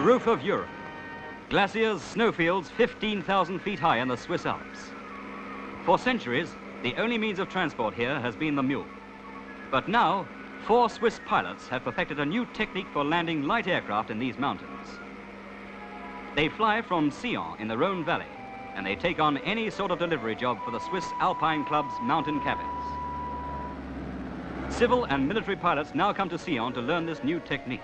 the roof of Europe. Glaciers, snowfields 15,000 feet high in the Swiss Alps. For centuries, the only means of transport here has been the mule. But now, 4 Swiss pilots have perfected a new technique for landing light aircraft in these mountains. They fly from Sion in the Rhone Valley, and they take on any sort of delivery job for the Swiss Alpine Club's mountain cabins. Civil and military pilots now come to Sion to learn this new technique.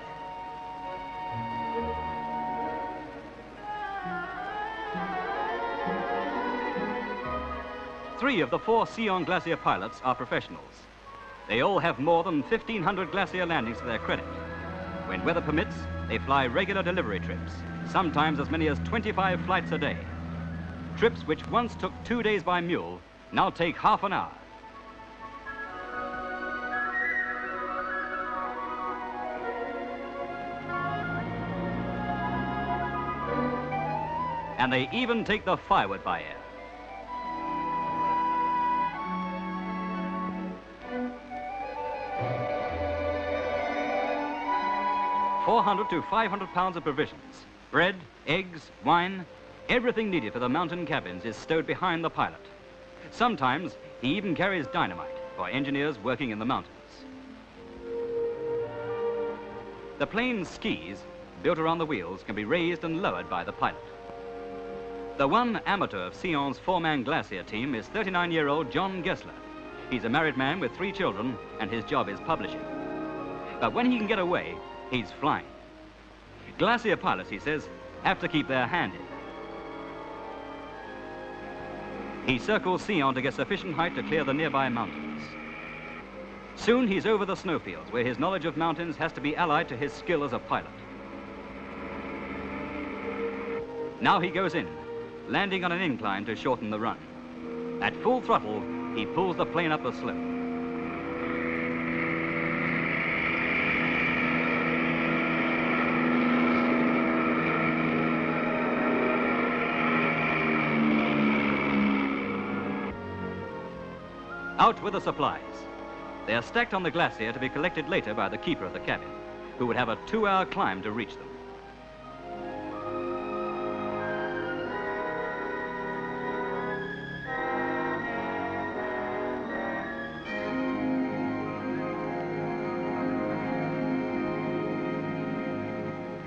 Three of the 4 Sion Glacier pilots are professionals. They all have more than 1,500 glacier landings to their credit. When weather permits, they fly regular delivery trips, sometimes as many as 25 flights a day. Trips which once took 2 days by mule now take half an hour. And they even take the firewood by air. $400 to 500 pounds of provisions, bread, eggs, wine, everything needed for the mountain cabins is stowed behind the pilot. Sometimes he even carries dynamite for engineers working in the mountains. The plane's skis, built around the wheels, can be raised and lowered by the pilot. The one amateur of Sion's 4-man glacier team is 39-year-old John Gessler. He's a married man with 3 children, and his job is publishing. But when he can get away, he's flying. Glacier pilots, he says, have to keep their hand in. He circles Sion to get sufficient height to clear the nearby mountains. Soon he's over the snowfields, where his knowledge of mountains has to be allied to his skill as a pilot. Now he goes in, landing on an incline to shorten the run. At full throttle, he pulls the plane up the slope. Out with the supplies. They are stacked on the glacier to be collected later by the keeper of the cabin, who would have a 2-hour climb to reach them.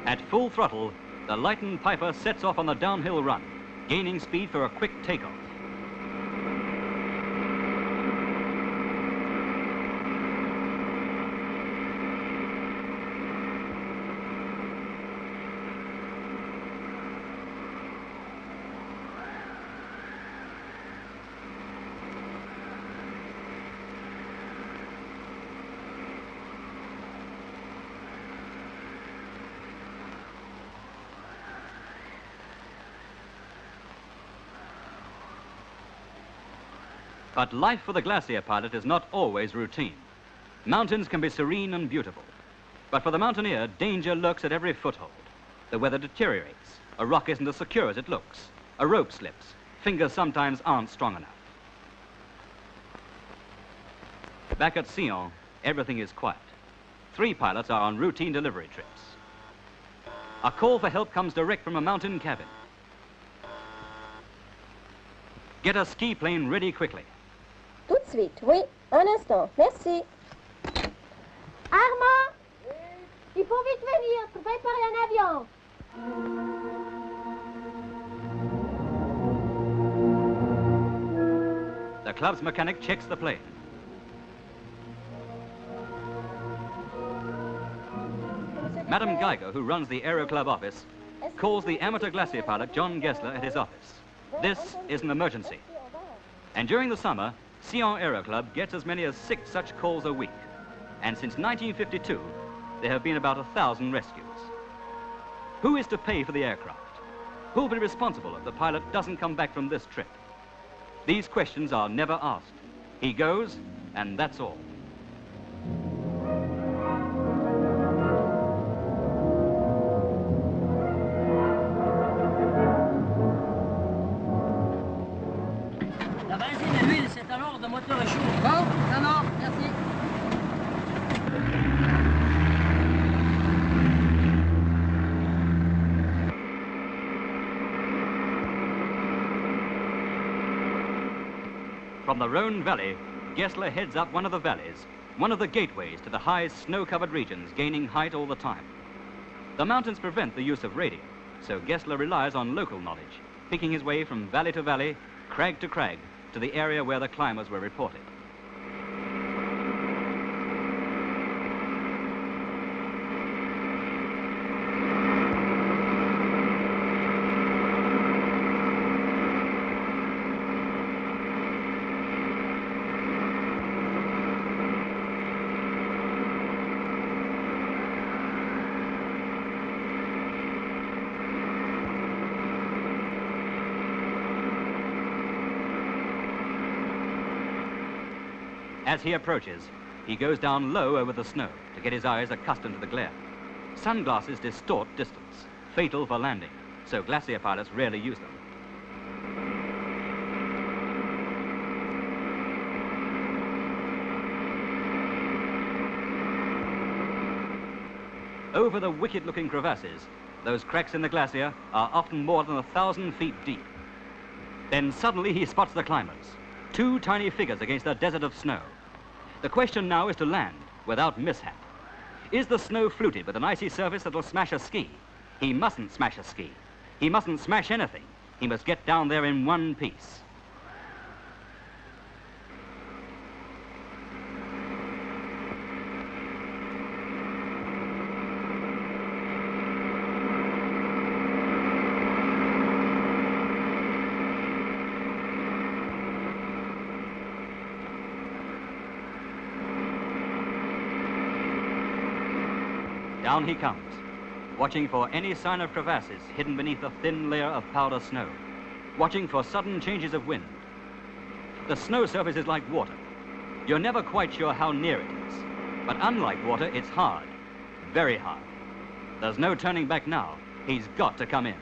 At full throttle, the lightened Piper sets off on the downhill run, gaining speed for a quick takeoff. But life for the glacier pilot is not always routine. Mountains can be serene and beautiful. But for the mountaineer, danger lurks at every foothold. The weather deteriorates. A rock isn't as secure as it looks. A rope slips. Fingers sometimes aren't strong enough. Back at Sion, everything is quiet. 3 pilots are on routine delivery trips. A call for help comes direct from a mountain cabin. Get a ski plane ready quickly. Tout de suite, oui. Un instant, merci. Armand! Oui. Il faut vite venir, pour préparer un avion. The club's mechanic checks the plane. Madam Geiger, who runs the Aero Club office, calls the amateur glacier pilot John Gessler at his office. This is an emergency. And during the summer, Sion Aero Club gets as many as 6 such calls a week. And since 1952, there have been about 1,000 rescues. Who is to pay for the aircraft? Who will be responsible if the pilot doesn't come back from this trip? These questions are never asked. He goes, and that's all. La benzine et l'huile, c'est alors de moteur chaud. Bon, non, non, merci. From the Rhone Valley, Gessler heads up one of the valleys, one of the gateways to the high snow-covered regions, gaining height all the time. The mountains prevent the use of radio, so Gessler relies on local knowledge, picking his way from valley to valley, crag to crag, to the area where the climbers were reported. As he approaches, he goes down low over the snow to get his eyes accustomed to the glare. Sunglasses distort distance, fatal for landing, so glacier pilots rarely use them. Over the wicked-looking crevasses, those cracks in the glacier are often more than 1,000 feet deep. Then suddenly he spots the climbers, two tiny figures against a desert of snow. The question now is to land without mishap. Is the snow fluted with an icy surface that'll smash a ski? He mustn't smash a ski. He mustn't smash anything. He must get down there in one piece. Down he comes, watching for any sign of crevasses hidden beneath a thin layer of powder snow, watching for sudden changes of wind. The snow surface is like water. You're never quite sure how near it is. But unlike water, it's hard, very hard. There's no turning back now. He's got to come in.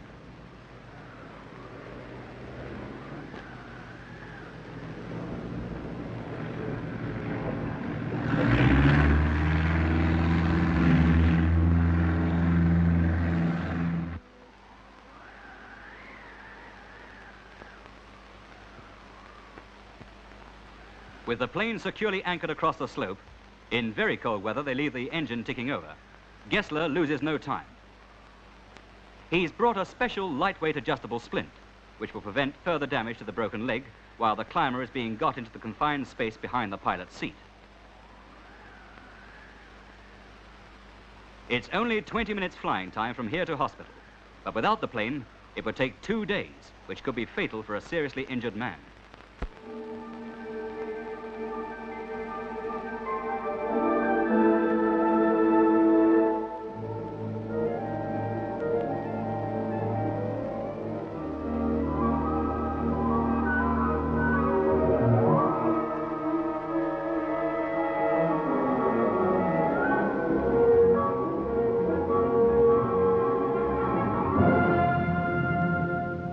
With the plane securely anchored across the slope, in very cold weather they leave the engine ticking over. Gessler loses no time. He's brought a special lightweight adjustable splint, which will prevent further damage to the broken leg while the climber is being got into the confined space behind the pilot's seat. It's only 20 minutes flying time from here to hospital, but without the plane, it would take 2 days, which could be fatal for a seriously injured man.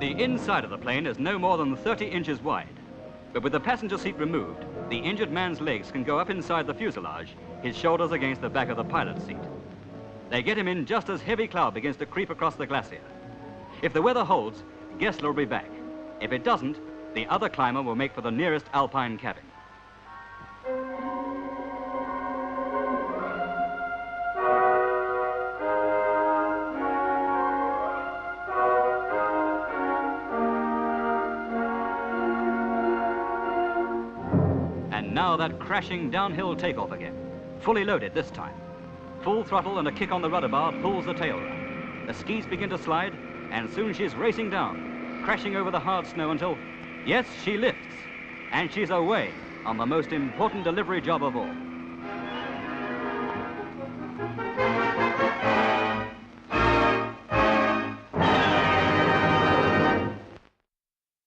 The inside of the plane is no more than 30 inches wide, but with the passenger seat removed, the injured man's legs can go up inside the fuselage, his shoulders against the back of the pilot's seat. They get him in just as heavy cloud begins to creep across the glacier. If the weather holds, Gessler will be back. If it doesn't, the other climber will make for the nearest Alpine cabin. Now that crashing downhill takeoff again, fully loaded this time. Full throttle and a kick on the rudder bar pulls the tail round. The skis begin to slide, and soon she's racing down, crashing over the hard snow until, yes, she lifts, and she's away on the most important delivery job of all.